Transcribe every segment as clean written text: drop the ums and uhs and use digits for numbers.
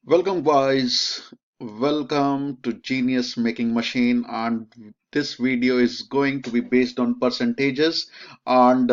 Welcome guys, welcome to Genius Making Machine, and this video is going to be based on percentages. And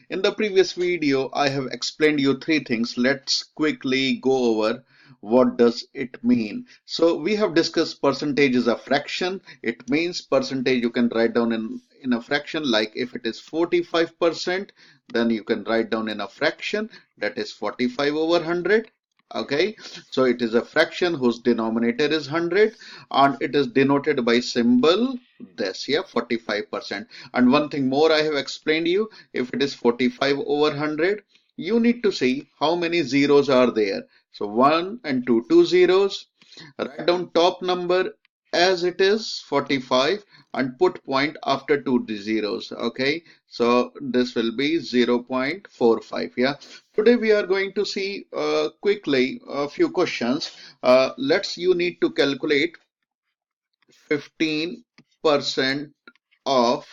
in the previous video I have explained you three things. Let's quickly go over what does it mean. So we have discussed percentage is a fraction. It means percentage you can write down in a fraction, like if it is 45%, then you can write down in a fraction, that is 45 over 100. Okay, so it is a fraction whose denominator is 100 and it is denoted by symbol this, yeah, 45%. And one thing more I have explained you, if it is 45 over 100, you need to see how many zeros are there. So 1 and 2, two zeros. Write down top number as it is 45 and put point after two zeros. Okay, so this will be 0.45. Yeah, today we are going to see quickly a few questions. Let's you need to calculate 15% of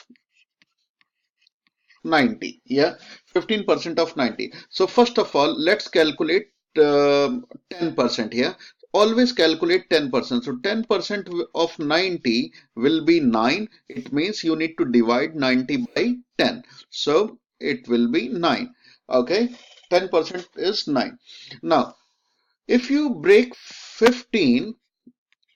90. Yeah, 15% of 90. So first of all, let's calculate 10% here. Always calculate 10%. So 10% of 90 will be 9. It means you need to divide 90 by 10. So it will be 9. Okay, 10% is 9. Now, if you break 15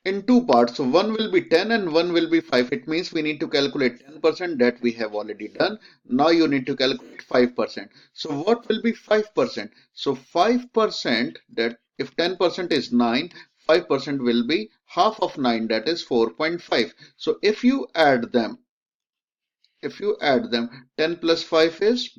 in two parts, so one will be 10 and one will be 5. It means we need to calculate 10%, that we have already done. Now you need to calculate 5%. So what will be 5%? So 5%, that if 10% is 9, 5% will be half of 9, that is 4.5. So if you add them, 10 plus 5 is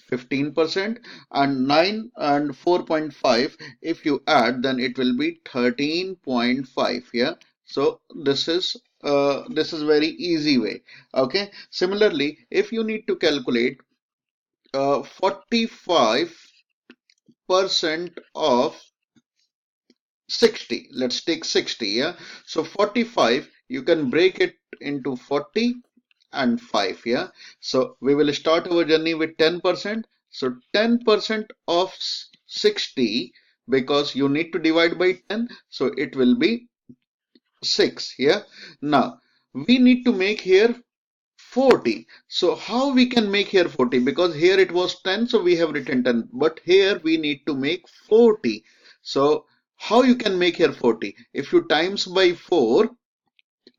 15%, and 9 and 4.5, if you add, then it will be 13.5. Yeah, so this is very easy way. Okay, similarly, if you need to calculate 45% of 60, let's take 60. Yeah, so 45 you can break it into 40 and 5. Yeah, so we will start our journey with 10%. So 10% of 60, because you need to divide by 10, so it will be 6. Yeah, now we need to make here 40. So how we can make here 40? Because here it was 10, so we have written 10, but here we need to make 40. So how you can make here 40? If you times by 4,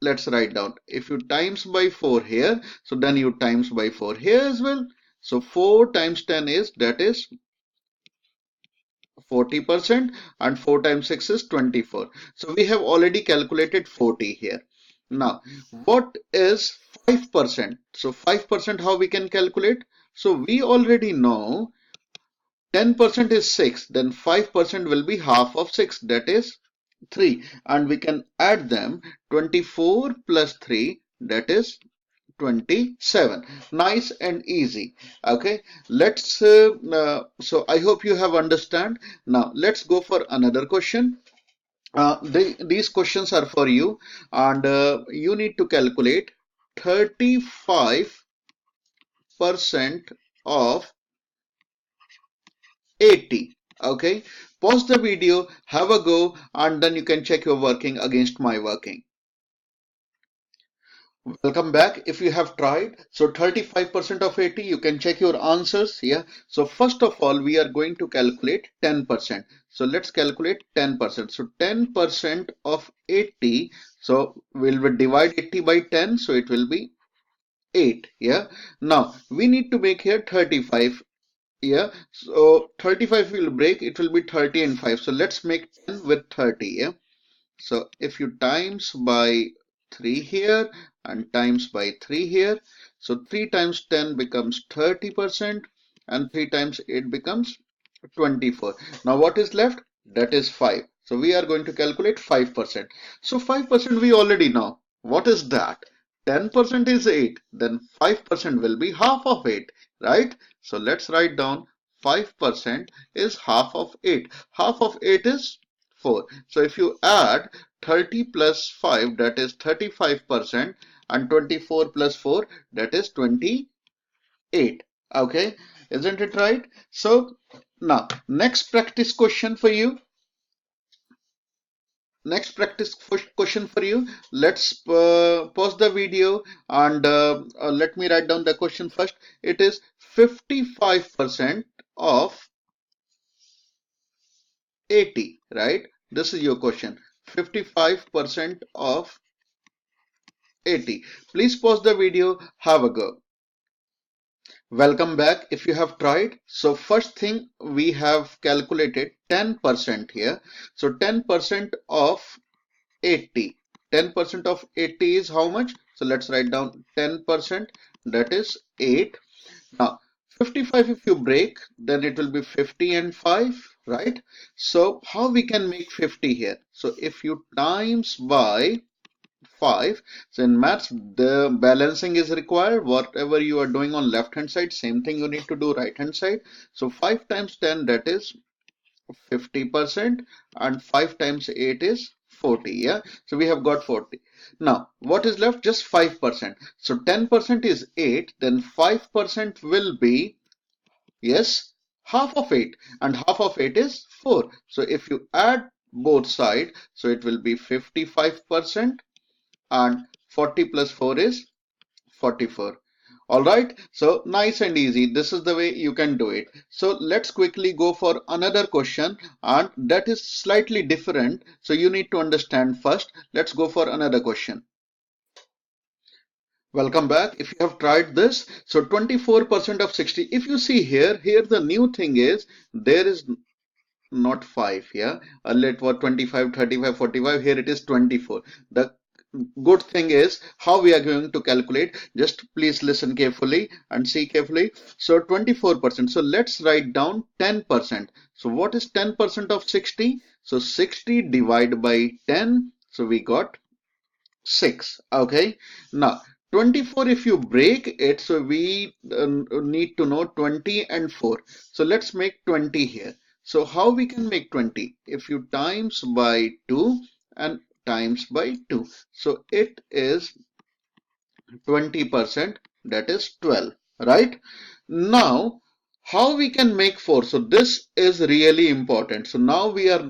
let's write down. If you times by 4 here, so then you times by 4 here as well. So 4 times 10 is, that is 40%, and 4 times 6 is 24. So we have already calculated 40 here. Now, what is 5%? So 5% how we can calculate? So we already know 10% is 6, then 5% will be half of 6, that is 3. And we can add them, 24 plus 3, that is 27. Nice and easy. Okay, let's so I hope you have understand. Now let's go for another question. These questions are for you, and you need to calculate 35% of 80. Okay, pause the video, have a go, and then you can check your working against my working. Welcome back. If you have tried, so 35% of 80, you can check your answers. Yeah. So first of all, we are going to calculate 10%. So let's calculate 10%. So 10% of 80. So we'll divide 80 by 10. So it will be 8. Yeah. Now we need to make here 35. Yeah. So 35 will break. It will be 30 and 5. So let's make 10 with 30. Yeah. So if you times by 3 here and times by 3 here, so 3 times 10 becomes 30%, and 3 times 8 becomes 24. Now what is left? That is 5. So we are going to calculate 5%. So 5% we already know. What is that? 10% is 8. Then 5% will be half of 8, right? So let's write down 5% is half of 8. Half of 8 is 4. So if you add 30 plus 5, that is 35%, and 24 plus 4, that is 28. Okay, isn't it right? So now next practice question for you. next practice question for you. Let's pause the video and let me write down the question first. It is 55% of 80, right? This is your question. 55% of 80. Please pause the video, have a go. Welcome back. If you have tried, so first thing we have calculated 10% here. So 10% of 80. 10% of 80 is how much? So let's write down 10%, that is 8. Now 55, if you break, then it will be 50 and 5, right? So how we can make 50 here? So if you times by 5, so in maths the balancing is required. Whatever you are doing on left hand side, same thing you need to do right hand side. So 5 times 10, that is 50%, and 5 times 8 is 40. Yeah, so we have got 40. Now what is left? Just 5%. So 10% is 8, then 5% will be, yes, half of 8, and half of 8 is 4. So if you add both sides, so it will be 55%, and 40 plus 4 is 44. All right, so nice and easy. This is the way you can do it. So let's quickly go for another question, and that is slightly different. So you need to understand first. Let's go for another question. Welcome back. If you have tried this, so 24% of 60. If you see here, the new thing is there is not 5. Yeah, earlier it was 25, 35, 45. Here it is 24. The good thing is how we are going to calculate. Just please listen carefully and see carefully. So 24%. So let's write down 10%. So what is 10% of 60? So 60 divided by 10. So we got 6. Okay. Now 24, if you break it, so we need to know 20 and 4. So let's make 20 here. So how we can make 20? If you times by 2 and times by 2. So it is 20%, that is 12, right? Now how we can make 4? So this is really important. So now we are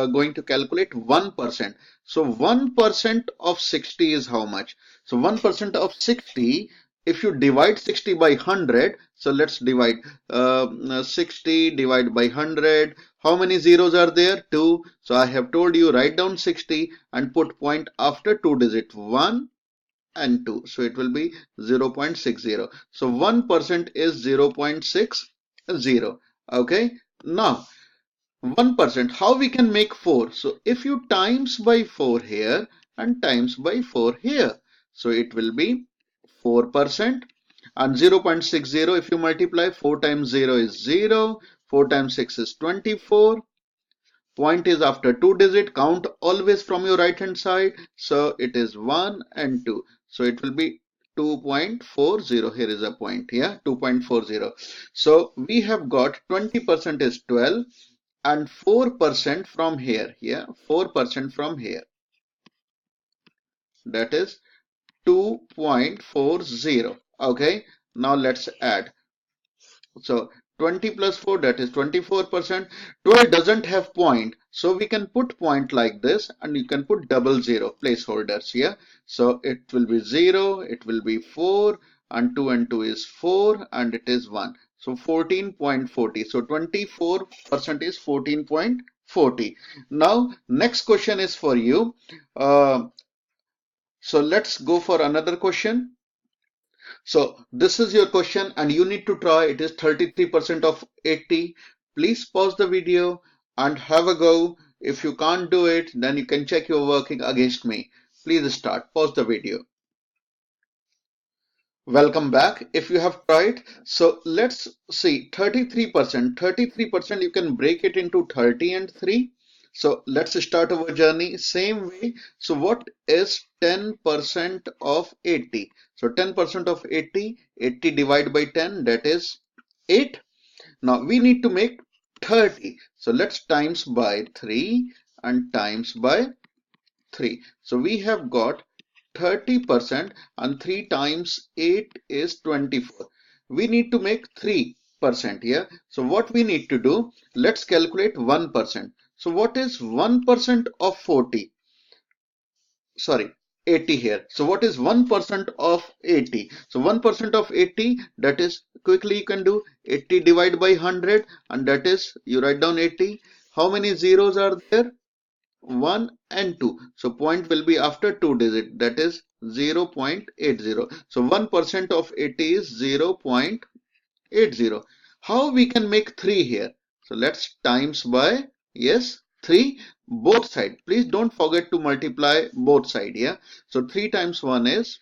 going to calculate 1%. So 1% of 60 is how much? So 1% of 60, if you divide 60 by 100, so let's divide 60 divided by 100. How many zeros are there? 2. So I have told you, write down 60 and put point after 2 digit, 1 and 2. So it will be 0.60. So 1% is 0.60. Okay. Now 1%, how we can make 4? So if you times by 4 here and times by 4 here, so it will be 4%, and 0.60, if you multiply 4 times 0 is 0, 4 times 6 is 24. Point is after 2 digit, count always from your right hand side. So it is 1 and 2. So it will be 2.40. Here is a point. Yeah, 2.40. So we have got 20% is 12 and 4% from here. Yeah, 4% from here. That is 2.40. Okay, now let's add. So 20 plus 4, that is 24%. 12 doesn't have point, so we can put point like this, and you can put double zero placeholders here. So it will be 0, it will be 4, and 2 is 4, and it is 1. So 14.40. So 24% is 14.40. Now next question is for you. So let's go for another question. So this is your question and you need to try. It is 33% of 80. Please pause the video and have a go. If you can't do it, then you can check your working against me. Please start. Pause the video. Welcome back. If you have tried, so let's see 33%. 33% you can break it into 30 and 3. So let's start our journey same way. So what is 10% of 80? So 10% of 80, 80 divided by 10, that is 8. Now we need to make 30. So let's times by 3 and times by 3. So we have got 30%, and 3 times 8 is 24. We need to make 3% here. So what we need to do, let's calculate 1%. So what is 1% of 40? Sorry, 80 here. So what is 1% of 80? So 1% of 80, that is, quickly you can do 80 divided by 100, and that is, you write down 80. How many zeros are there? 1 and 2. So point will be after 2 digit, that is 0.80. So 1% of 80 is 0.80. How we can make 3 here? So let's times by, yes, 3 both side. Please don't forget to multiply both side. Yeah. So 3 times 1 is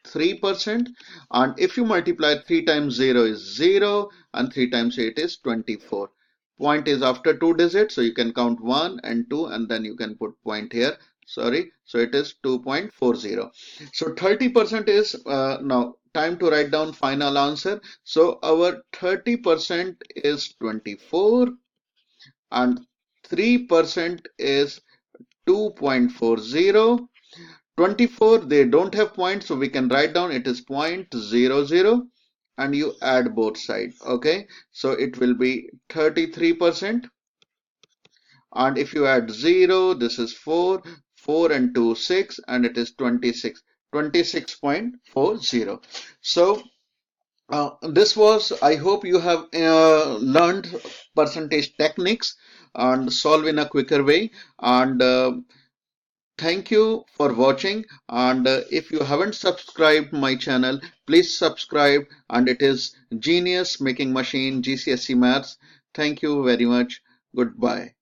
3%, and if you multiply 3 times 0 is 0, and 3 times 8 is 24. Point is after 2 digits, so you can count 1 and 2, and then you can put point here. Sorry, so it is 2.40. So 30% is now time to write down final answer. So our 30% is 24, and 3% is 2.40. 24, they don't have points, so we can write down it is 0.00, and you add both sides. Okay, so it will be 33%, and if you add 0, this is 4, 4 and 2 6, and it is 26, 26.40. So this was, I hope you have learned percentage techniques and solve in a quicker way. And thank you for watching, and if you haven't subscribed my channel, please subscribe. And it is Genius Making Machine GCSE Maths. Thank you very much. Goodbye.